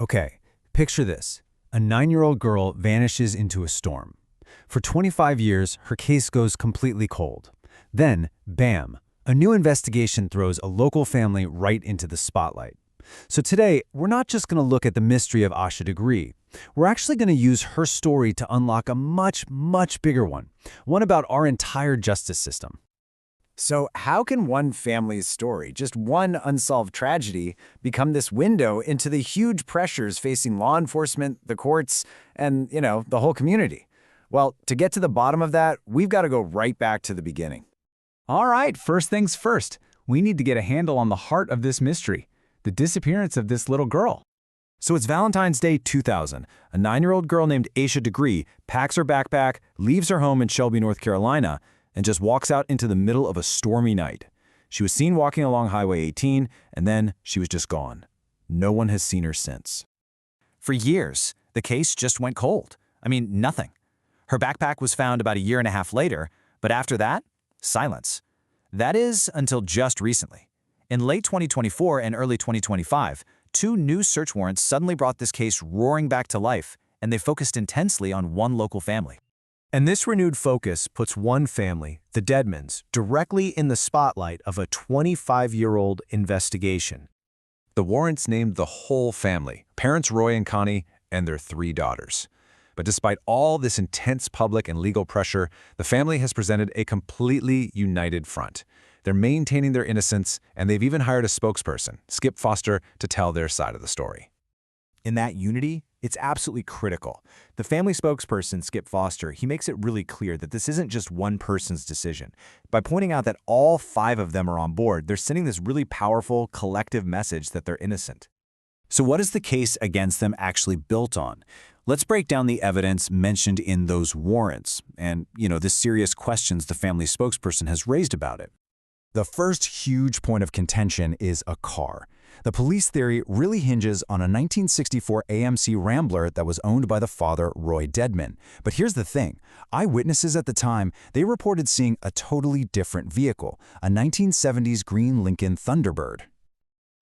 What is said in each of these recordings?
Okay, picture this. A 9-year-old girl vanishes into a storm. For 25 years, her case goes completely cold. Then, bam, a new investigation throws a local family right into the spotlight. So today, we're not just going to look at the mystery of Asha Degree. We're actually going to use her story to unlock a much, much bigger one about our entire justice system. So how can one family's story, just one unsolved tragedy, become this window into the huge pressures facing law enforcement, the courts, and, the whole community? Well, to get to the bottom of that, we've got to go right back to the beginning. All right, first things first. We need to get a handle on the heart of this mystery, the disappearance of this little girl. So it's Valentine's Day 2000. A 9-year-old girl named Asha Degree packs her backpack, leaves her home in Shelby, North Carolina, and just walks out into the middle of a stormy night. She was seen walking along Highway 18, and then she was just gone. No one has seen her since. For years, the case just went cold. Nothing. Her backpack was found about a year and a half later, but after that, silence. That is, until just recently. In late 2024 and early 2025, 2 new search warrants suddenly brought this case roaring back to life, and they focused intensely on one local family. And this renewed focus puts one family, the Deadmans, directly in the spotlight of a 25-year-old investigation. The warrants named the whole family, parents Roy and Connie, and their 3 daughters. But despite all this intense public and legal pressure, the family has presented a completely united front. They're maintaining their innocence, and they've even hired a spokesperson, Skip Foster, to tell their side of the story. In that unity, it's absolutely critical. The family spokesperson, Skip Foster, he makes it really clear that this isn't just one person's decision. By pointing out that all 5 of them are on board, they're sending this really powerful, collective message that they're innocent. So what is the case against them actually built on? Let's break down the evidence mentioned in those warrants and, the serious questions the family spokesperson has raised about it. The first huge point of contention is a car. The police theory really hinges on a 1964 AMC Rambler that was owned by the father, Roy Deadman. But here's the thing. Eyewitnesses at the time, they reported seeing a totally different vehicle, a 1970s green Lincoln Thunderbird.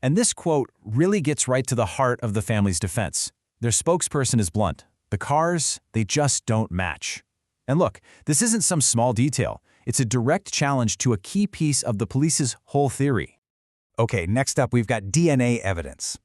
And this quote really gets right to the heart of the family's defense. Their spokesperson is blunt. The cars, they just don't match. And look, this isn't some small detail. It's a direct challenge to a key piece of the police's whole theory. Okay, next up we've got DNA evidence.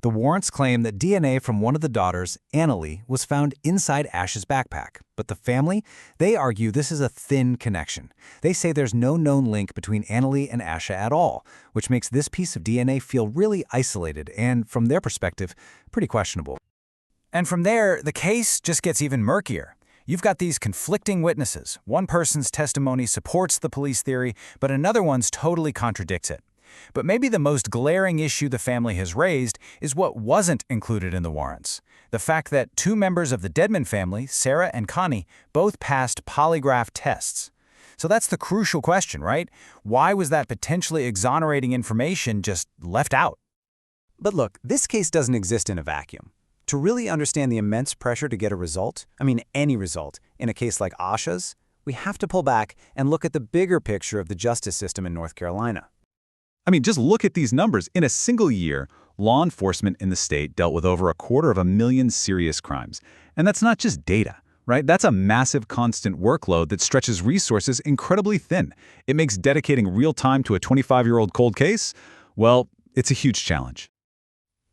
The warrants claim that DNA from one of the daughters, Annalie, was found inside Asha's backpack. But the family, they argue this is a thin connection. They say there's no known link between Annalie and Asha at all, which makes this piece of DNA feel really isolated and, from their perspective, pretty questionable. And from there, the case just gets even murkier. You've got these conflicting witnesses. One person's testimony supports the police theory, but another one's totally contradicts it. But maybe the most glaring issue the family has raised is what wasn't included in the warrants. The fact that 2 members of the Deadman family, Sarah and Connie, both passed polygraph tests. So that's the crucial question, right? Why was that potentially exonerating information just left out? But look, this case doesn't exist in a vacuum. To really understand the immense pressure to get a result, any result, in a case like Asha's, we have to pull back and look at the bigger picture of the justice system in North Carolina. Just look at these numbers. In a single year, law enforcement in the state dealt with over 250,000 serious crimes. And that's not just data, right? That's a massive constant workload that stretches resources incredibly thin. It makes dedicating real time to a 25-year-old cold case, well, it's a huge challenge.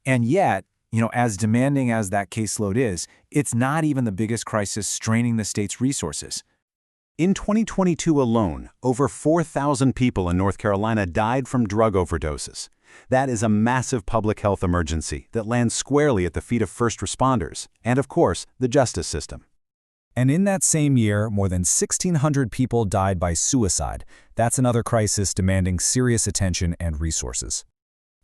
And yet, as demanding as that caseload is, it's not even the biggest crisis straining the state's resources. In 2022 alone, over 4,000 people in North Carolina died from drug overdoses. That is a massive public health emergency that lands squarely at the feet of first responders and, of course, the justice system. And in that same year, more than 1,600 people died by suicide. That's another crisis demanding serious attention and resources.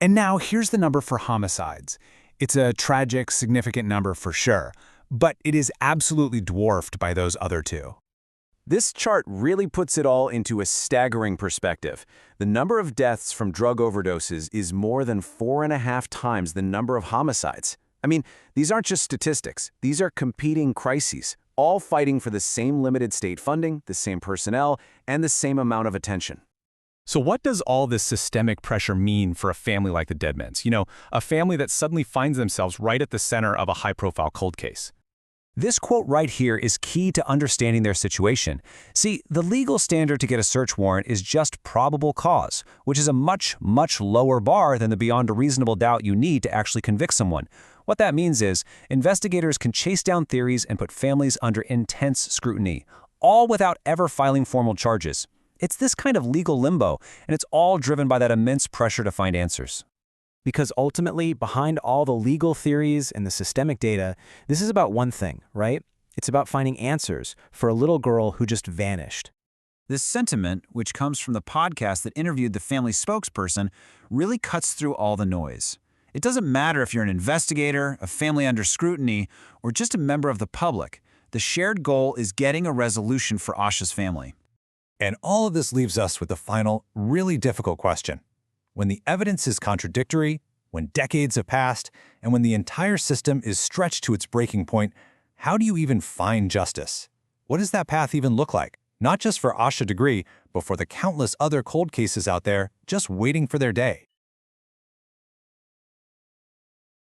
And now here's the number for homicides. It's a tragic, significant number for sure, but it is absolutely dwarfed by those other 2. This chart really puts it all into a staggering perspective. The number of deaths from drug overdoses is more than 4.5 times the number of homicides. These aren't just statistics. These are competing crises, all fighting for the same limited state funding, the same personnel, and the same amount of attention. So what does all this systemic pressure mean for a family like the Deadmans? You know, a family that suddenly finds themselves right at the center of a high-profile cold case. This quote right here is key to understanding their situation. See, the legal standard to get a search warrant is just probable cause, which is a much, much lower bar than the beyond a reasonable doubt you need to actually convict someone. What that means is, investigators can chase down theories and put families under intense scrutiny, all without ever filing formal charges. It's this kind of legal limbo, and it's all driven by that immense pressure to find answers. Because ultimately, behind all the legal theories and the systemic data, this is about one thing, right? It's about finding answers for a little girl who just vanished. This sentiment, which comes from the podcast that interviewed the family spokesperson, really cuts through all the noise. It doesn't matter if you're an investigator, a family under scrutiny, or just a member of the public. The shared goal is getting a resolution for Asha's family. And all of this leaves us with the final, really difficult question. When the evidence is contradictory, when decades have passed, and when the entire system is stretched to its breaking point, how do you even find justice? What does that path even look like? Not just for Asha Degree, but for the countless other cold cases out there just waiting for their day.